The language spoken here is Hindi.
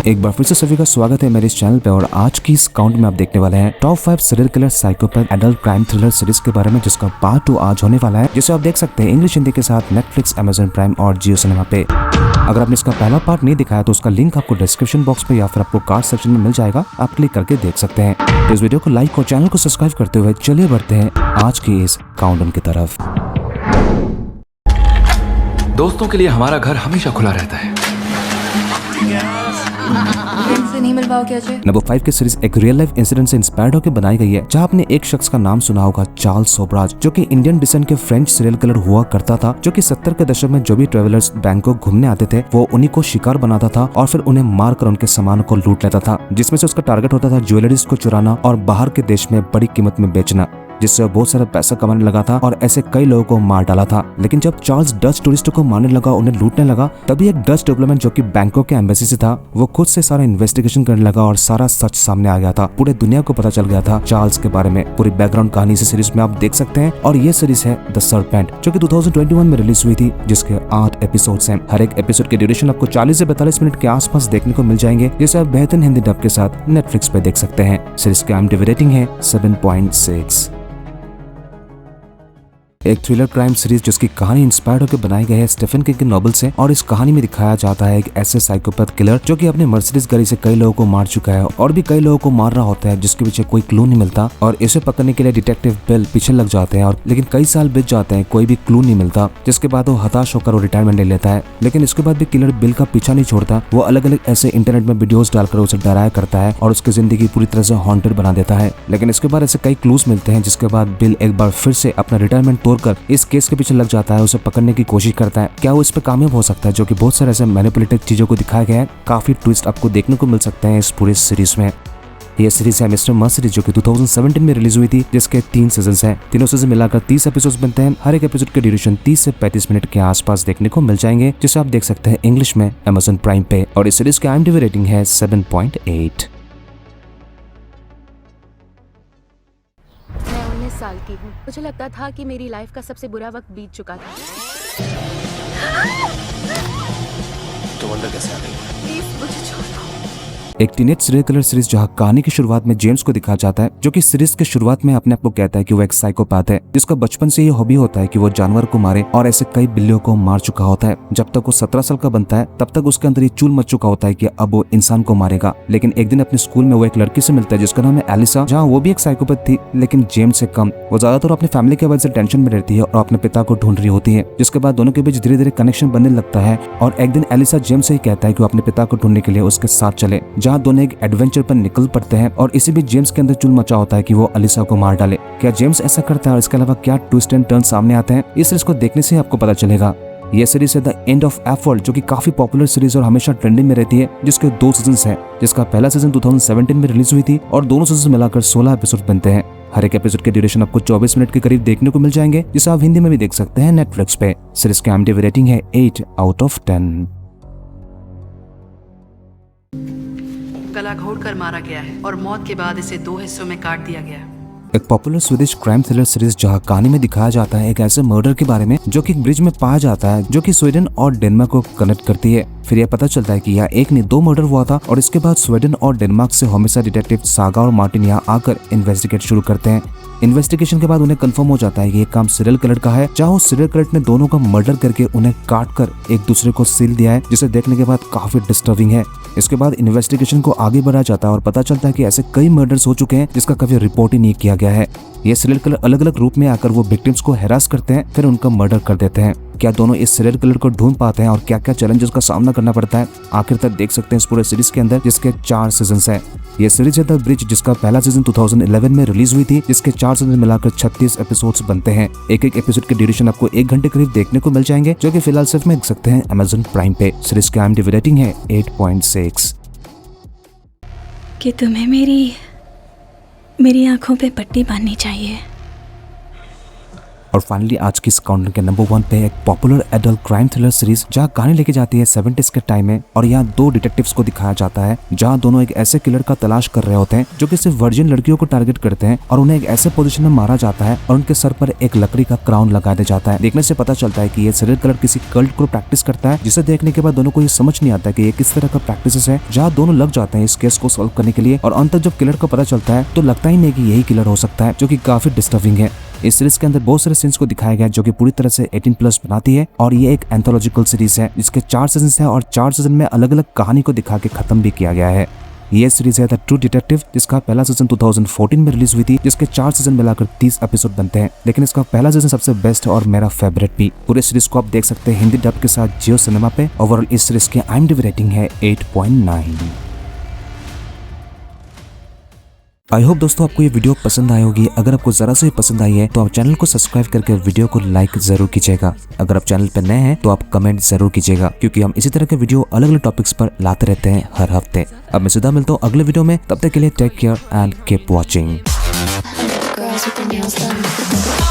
एक बार फिर से सभी का स्वागत है मेरे इस चैनल पे। और आज की इस काउंट में आप देखने वाले हैं top 5 serial killer psychopath adult crime thriller series के बारे में, जिसका पार्ट 2 आज होने वाला है, जिसे आप देख सकते हैं इंग्लिश हिंदी के साथ नेटफ्लिक्स, अमेजन प्राइम और जियो सिनेमा पे। अगर आपने इसका पहला पार्ट नहीं दिखाया तो उसका लिंक आपको डिस्क्रिप्शन बॉक्स पे या फिर आपको कार्ड सेक्शन में मिल जाएगा, आप क्लिक करके देख सकते हैं। तो इस वीडियो को लाइक और चैनल को सब्सक्राइब करते हुए चलिए बढ़ते हैं आज की इस काउंटडाउन की तरफ। दोस्तों के लिए हमारा घर हमेशा खुला रहता है। से नहीं मिल पाओ क्या जी? नंबर 5 की सीरीज एक रियल लाइफ इंसिडेंट से इंस्पायर्ड होकर बनाई गई है, जहां आपने एक शख्स का नाम सुना होगा, चार्ल्स सोब्राज, जो कि इंडियन डिसेंट के फ्रेंच सीरियल किलर हुआ करता था, जो कि 70 के दशक में जो भी ट्रेवलर्स बैंकॉक घूमने आते थे वो उन्हीं को शिकार बनाता था और फिर उन्हें मारकर उनके सामान को लूट लेता था, जिसमें से उसका टारगेट होता था ज्वेलरीज को चुराना और बाहर के देश में बड़ी कीमत में बेचना, जिससे बहुत सारा पैसा कमाने लगा था और ऐसे कई लोगों को मार डाला था। लेकिन जब चार्ल्स डच टूरिस्टों को मारने लगा, उन्हें लूटने लगा, तभी एक डच डिप्लोमेट जो कि बैंकॉक के एम्बेसी से था, वो खुद से सारा इन्वेस्टिगेशन करने लगा और सारा सच सामने आ गया था। पूरे दुनिया को पता चल गया था चार्ल्स के बारे में। पूरी बैकग्राउंड कहानी इस सीरीज में आप देख सकते हैं। और ये सीरीज है द सर्पेंट, जो कि 2021 में रिलीज हुई थी, जिसके 8 एपिसोड्स हैं। हर एक एपिसोड की ड्यूरेशन आपको 40 से 42 मिनट के आसपास देखने को मिल जाएंगे, जिसे आप बेहतरीन हिंदी डब के साथ नेटफ्लिक्स पे देख सकते हैं। सीरीज की IMDb रेटिंग है 7.6। एक थ्रिलर क्राइम सीरीज जिसकी कहानी इंस्पायर्ड होकर बनाई गई है स्टीफन किंग के नॉवेल से। और इस कहानी में दिखाया जाता है एक ऐसे साइकोपैथ किलर जो कि अपने मर्सिडीज गाड़ी से कई लोगों को मार चुका है और भी कई लोगों को मार रहा होता है, जिसके पीछे कोई क्लू नहीं मिलता। और इसे पकड़ने के लिए डिटेक्टिव बिल पीछे लग जाते हैं, और लेकिन कई साल बीत जाते हैं, कोई भी क्लू नहीं मिलता, जिसके बाद वो हताश होकर वो रिटायरमेंट ले लेता है। लेकिन इसके बाद भी किलर बिल का पीछा नहीं छोड़ता। वो अलग अलग ऐसे इंटरनेट में वीडियोस डालकर उसे डराया करता है और उसकी जिंदगी पूरी तरह से हॉन्टेड बना देता है। लेकिन इसके बाद ऐसे कई क्लूज मिलते हैं, जिसके बाद बिल एक बार फिर से अपना रिटायरमेंट तोड़कर इस केस के पीछे लग जाता है, उसे पकड़ने की कोशिश करता है। क्या वो इस पे कामयाब हो सकता है? जो कि बहुत सारे ऐसे मैनिपुलेटिव चीजों को दिखाया गया है। काफी ट्विस्ट आपको देखने को मिल सकते हैं इस पूरी सीरीज में। ये सीरीज है मिस्टर मर्सिडीज, जो कि 2017 में रिलीज हुई थी, जिसके 3 सीजन हैं। तीनों सीजन मिलाकर 30 एपिसोड्स बनते हैं। हर एक एपिसोड की ड्यूरेशन 30 से 35 मिनट के आसपास देखने को मिल जाएंगे, जिसे आप देख सकते हैं इंग्लिश में अमेजन प्राइम पे। और इस सीरीज की IMDb रेटिंग है 7.8। साल की हूँ। मुझे लगता था कि मेरी लाइफ का सबसे बुरा वक्त बीत चुका था। तो अंदर कैसे आ गई? प्लीज मुझे छोड़ दो। एक टीनेज सीरियल किलर सीरीज जहां कहानी की शुरुआत में जेम्स को दिखाया जाता है, जो कि सीरीज के शुरुआत में अपने आप को कहता है कि वो एक साइकोपैथ है, जिसका बचपन से ये हॉबी होता है कि वो जानवर को मारे और ऐसे कई बिल्लियों को मार चुका होता है। जब तक वो 17 साल का बनता है, तब तक उसके अंदर ये चूल मच चुका होता है कि अब वो इंसान को मारेगा। लेकिन एक दिन अपने स्कूल में वो एक लड़की से मिलता है जिसका नाम है एलिसा, जहाँ वो भी एक साइकोपैथ थी, लेकिन जेम्स से कम। वो ज्यादातर अपनी फैमिली के वजह से टेंशन में रहती है और अपने पिता को ढूंढ रही होती है, जिसके बाद दोनों के बीच धीरे धीरे कनेक्शन बनने लगता है। और एक दिन एलिसा जेम्स से ही कहता है कि वो अपने पिता को ढूंढने के लिए उसके साथ चले, जहाँ दोनों एक एडवेंचर पर निकल पड़ते हैं। और इसी बीच जेम्स के अंदर चुल मचा होता है कि वो एलिसा को मार डाले। क्या जेम्स ऐसा करता है और इसके अलावा क्या ट्विस्ट एंड टर्न सामने आते हैं, इस सीरीज को देखने से आपको पता चलेगा। यह सीरीज है द एंड ऑफ एफर्ट, जो कि काफी पॉपुलर सीरीज और हमेशा ट्रेंडिंग में रहती है, जिसके 2 सीजन हैं। जिसका पहला सीजन 2017 में रिलीज हुई थी और दोनों सीजन मिलाकर 16 एपिसोड बनते हैं। हर एक एपिसोड की ड्यूरेशन आपको 24 मिनट के करीब देखने को मिल जाएंगे, जिसे आप हिंदी में भी देख सकते हैं नेटफ्लिक्स पे। सीरीज की IMDb रेटिंग है 8/10। गला घोटकर मारा गया है और मौत के बाद इसे 2 हिस्सों में काट दिया गया है। एक popular Swedish crime thriller series जहां कहानी में दिखाया जाता है एक ऐसे मर्डर के बारे में जो कि एक ब्रिज में पाया जाता है, जो कि स्वीडन और डेनमार्क को कनेक्ट करती है। फिर यह पता चलता है कि यह एक नहीं 2 मर्डर हुआ था। और इसके बाद स्वीडन और डेनमार्क से होमिसाइड डिटेक्टिव सागा और मार्टिन यहाँ आकर इन्वेस्टिगेट शुरू करते हैं। इन्वेस्टिगेशन के बाद उन्हें कंफर्म हो जाता है कि ये काम सीरियल किलर का है, जहां उस सीरियल किलर ने दोनों का मर्डर करके उन्हें काट कर एक दूसरे को सील दिया है, जिसे देखने के बाद काफी डिस्टर्बिंग है। इसके बाद इन्वेस्टिगेशन को आगे बढ़ाया जाता है और पता चलता है कि ऐसे कई मर्डर्स हो चुके हैं जिसका कभी रिपोर्ट ही नहीं किया गया है। ये सीरियल किलर अलग अलग रूप में आकर वो विक्टिम्स को हैरास करते हैं, फिर उनका मर्डर कर देते हैं। क्या दोनों इस सीरियल किलर को ढूंढ पाते हैं और क्या क्या चैलेंजेस का सामना करना पड़ता है, आखिर तक देख सकते हैं इस पूरे सीरीज के अंदर, जिसके 4 सीजन हैं। ये सीरीज है द ब्रिज, जिसका पहला सीजन 2011 में रिलीज हुई थी, जिसके 4 सीजन मिलाकर 36 एपिसोड्स बनते हैं। एक एक एपिसोड की ड्यूरेशन आपको 1 घंटे करीब देखने को मिल जाएंगे, जो कि फिलहाल सिर्फ में देख सकते हैं अमेजन प्राइम पे। सीरीज की IMDb रेटिंग है 8.6। कि तुम्हें मेरी आंखों पे पट्टी बांधनी चाहिए। और फाइनली आज की इस काउंटिंग के नंबर 1 पे एक popular adult crime thriller series जहाँ कहानी लेके जाती है 70s के टाइम में, और यहाँ 2 डिटेक्टिव्स को दिखाया जाता है जहाँ दोनों एक ऐसे किलर का तलाश कर रहे होते हैं जो कि सिर्फ वर्जिन लड़कियों को टारगेट करते हैं, और उन्हें एक ऐसे पोजीशन में मारा जाता है और उनके सर पर एक लकड़ी का क्राउन लगा दिया जाता है। देखने से पता चलता है कि ये सीरियल किलर किसी कल्ट को प्रैक्टिस करता है, जिसे देखने के बाद दोनों को ये समझ नहीं आता कि ये किस तरह का प्रैक्टिस है, जहाँ दोनों लग जाते हैं इस केस को सॉल्व करने के लिए। और अंत तक जब किलर का पता चलता है तो लगता ही नहीं कि यही किलर हो सकता है, जो कि काफी डिस्टर्बिंग है। इस सीरीज के अंदर बहुत सारे सीन्स को दिखाया गया जो कि पूरी तरह से 18+ बनाती है, और ये एक एंथोलॉजिकल सीरीज है जिसके 4 सीजन है और 4 सीजन में अलग अलग कहानी को दिखा के खत्म भी किया गया है। ये सीरीज है द ट्रू डिटेक्टिव, जिसका पहला सीजन 2014 में रिलीज हुई थी, जिसके 4 सीजन मिलाकर 30 एपिसोड बनते हैं, लेकिन इसका पहला सीजन सबसे बेस्ट और मेरा फेवरेट भी। पूरे सीरीज को आप देख सकते हैं हिंदी डब के साथ जियो सिनेमा पे। ओवरऑल इस सीरीज की IMDb रेटिंग है 8.9। आई होप दोस्तों आपको ये वीडियो पसंद आई होगी। अगर आपको जरा से भी पसंद आई है तो आप चैनल को सब्सक्राइब करके वीडियो को लाइक जरूर कीजिएगा। अगर आप चैनल पर नए हैं तो आप कमेंट जरूर कीजिएगा, क्योंकि हम इसी तरह के वीडियो अलग अलग टॉपिक्स पर लाते रहते हैं हर हफ्ते। अब मैं सीधा मिलता हूँ अगले वीडियो में, तब तक के लिए take care and keep watching. Girls with their nails done.